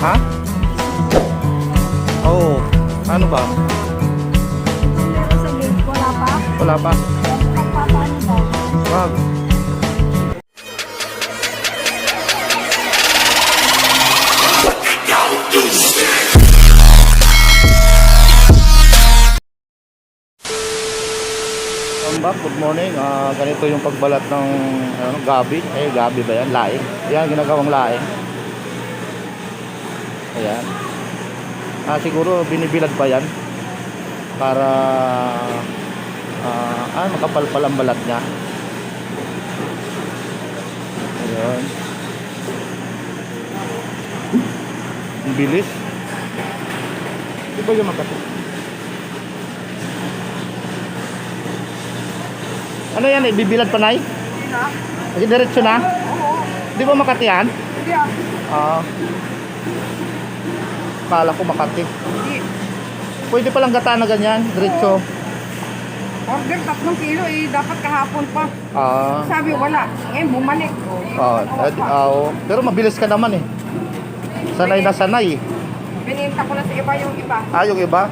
Ha? Oo. Ano ba? Meron sa gate, wala pa. Wala pa. Nagpapaano daw. Wag. Back, good morning. Ganito yung pagbalat ng gabi. Gabi ba yan? Laing. Yan, ginagawang laing. Ayan. Siguro binibilad pa yan para makapalpal ang balat niya. Ayan. Ang bilis. Di ba yung Makati? Ano yan eh? Bibilad pa, Nay? Hindi na. Kasi diretso na? Oo. Di ba Makati yan? Hindi ah. Kala ko Makati. Hindi. Pwede palang gata na ganyan, diretso. Order 3 kilo eh. Dapat kahapon pa. Ah. Sabi wala. Ngayon bumalik. Pero mabilis ka naman eh. Sanay na sanay eh. Bininta ko na sa iba yung iba. Yung iba?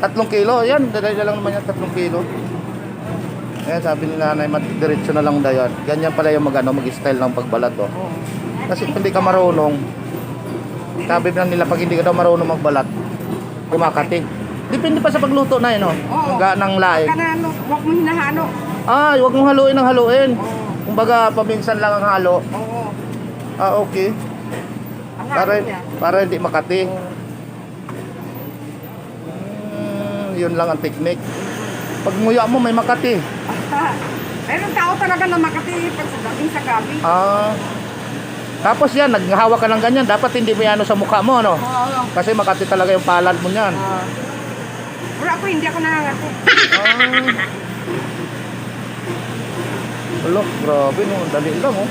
3 kilo. Yan, dalay na lang naman yan, 3 kilo. Ayan, sabi ni nanay, diretso na lang daw yan. Ganyan pala yung mag-style ng pagbalat oh. Kasi kung hindi ka marunong, sabi na nila pag hindi ka daw marunong magbalat, kumakati. Depende pa sa pagluto na yun oh. Ng laing. Kanano, huwag mo hinahalo. Huwag mong haluin ng haluin. Oo. Kumbaga, paminsan lang ang halo. Oo. Okay. Ang Para, halo niya. para hindi makati. Yun lang ang technique. Pag nguya mo, may makati. Mayroong tao talaga na Makati pag sa gabi. Tapos yan, naghahawak ka ng ganyan. Dapat hindi mo yan sa mukha mo, ano? Oo. Kasi makati talaga yung palad mo niyan. Wala ako, hindi ako nangangati. Alo, grabe no, dali lang oh.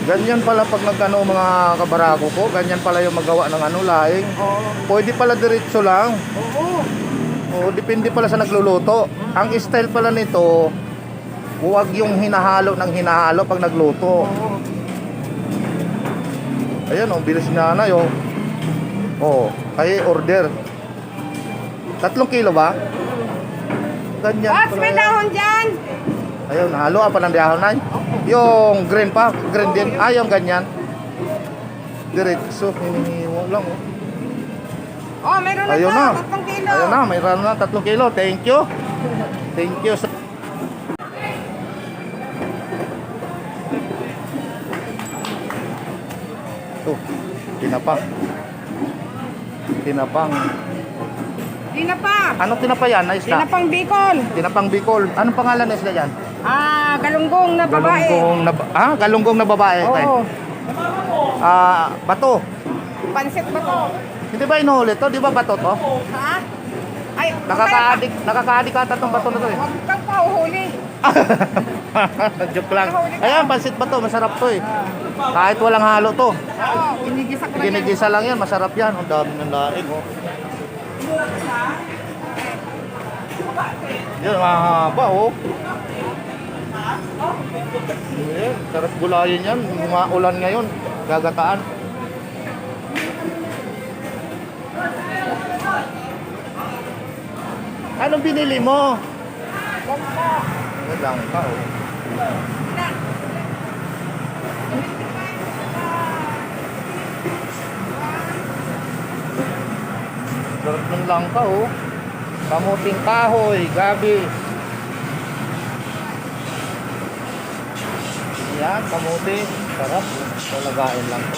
Ganyan pala pag mga kabarako ko, ganyan pala yung magawa ng laing. Oo. Pwede pala diretso lang. Oo. Depende pala sa nagluluto. Ang style pala nito, huwag yung hinahalo ng hinahalo pag nagluto. Oo. Ayan bilis ni nanay ay order 3 kilo ba? Ganyan Boss, may dahon dyan! Ayun, halo pa ng dahon na. Yung green pa, green din. Yung ganyan. Diretso, hinihiwa lang Meron na Ayun to, na. 3 kilo. Ayun na, mayroon na 3 kilo. Thank you. Thank you. Tinapa. Tinapang. Tinapa. Anong tinapa yan? Na isda? Tinapang Bicol. Tinapang Bicol. Anong pangalan na isda yan? Galunggong na babae. Galunggong na babae. Oo. Bato. Pansit ba to? Hindi ba inuhuli to? Di ba bato to? Ha? Ay, Nakaka-addict ata tong bato na to eh. Huwag kang pauhuli. Joke lang. Ayan, pansit bato. Masarap to eh. Kahit walang halo to. Oo, ginigisa ko lang yan. Ginigisa lang yan. Masarap yan. Ang dami ng laing Yan, mahaba sarap gulayin yan. Ulan ngayon. Gagataan. Anong binili mo? Lang ka Sarap ng langka kamuting kahoy, gabi. Yan, kamuti. Sarap. Talagain lang to.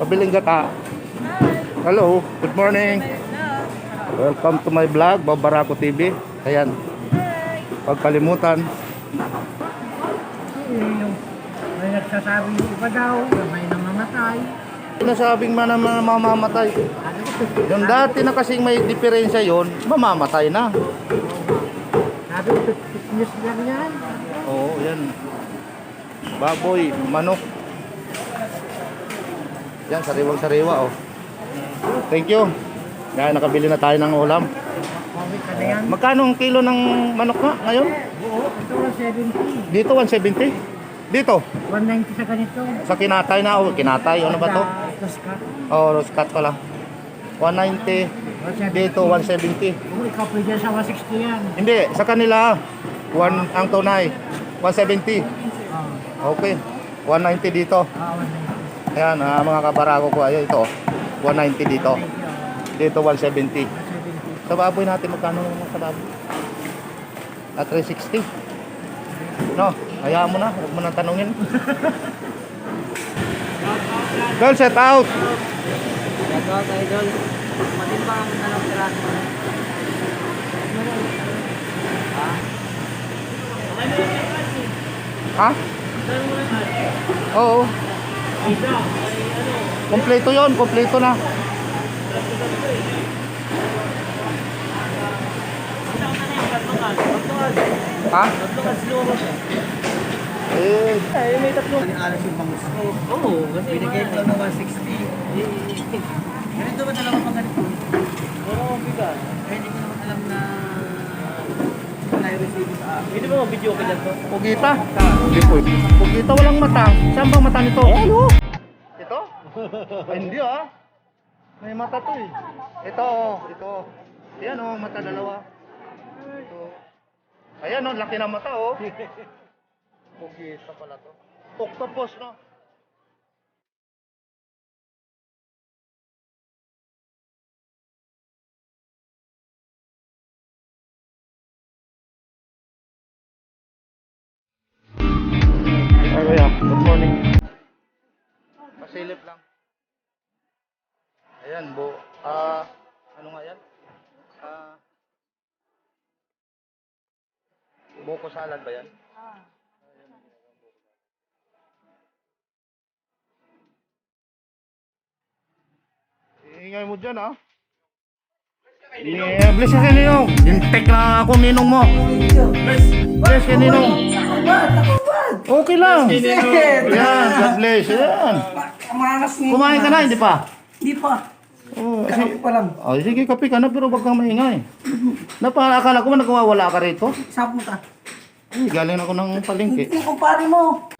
Pabiling gata. Hello, good morning. Welcome to my vlog, Babarako TV. Ayan. Huwag kalimutan. May nagsasabi yung iba daw, may namamatay. Sinasabing mamamatay. Yung dati na kasing may diferensya yon, mamamatay na. Sabi ko, fitness lang yan. Oo, yan. Baboy, manok. Yan, sariwang-sariwa Thank you. Yan, nakabili na tayo ng ulam. na yan. Magkano ang kilo ng manok nga ngayon? Oo, ito 170. Dito 170. Dito 190 sa ganito. sa kinatay na o kinatay ano ba to? Sa Oh, roscat pala. 190 dito 170. Oo, ikaw pwede sa 160 yan. Hindi, sa kanila ang tunay 170. Oo. Okay. 190 dito. 190. Ayan, mga kabarago ko ayo ito. 190 dito. Thank you. Dito 170. 170. Sa baboy natin magkano naman sa baboy? 360. No, hayaan mo na, huwag mo nang tanungin. Girl, set out. Ito, idol. Matimbang ang tanong piraso. Ha? Oo. Kompleto yon, kompleto na. Ha? Eh, May tatlong. Alas yung bangus. Oo, kasi binigay ko lang ng 160. Ganito ba talaga pag ganito? Oo, bigat. Kaya hindi ko naman alam na na-receive sa akin. Hindi mo video ka dyan to? pugita. Hindi po. Pugita walang mata. Saan bang mata nito? Ano? Ito? Ay, hindi ah. May mata to eh. Ito oh, ito. Yan oh, mata dalawa. Ito. Ayan oh, laki ng mata oh. Pugita pala to. Octopus no? Ay, good morning. Pasilip lang. Ayan, ano nga yan? Buko salad ba yan? Iingay mo dyan ah. Yeah, bless ka Ninong. Dintek na ako Ninong mo. Bless ka Ninong. Okay lang. Yan, God bless. Yan. Manas ni. Kumain ka na, hindi pa? Di pa. Oh, Kape pa lang. oh, sige, kape ka na pero wag kang maingay. Akala ko ba nagwawala ka rito? Saan punta? Ay, galing ako ng palengke. Hindi, kumpare mo.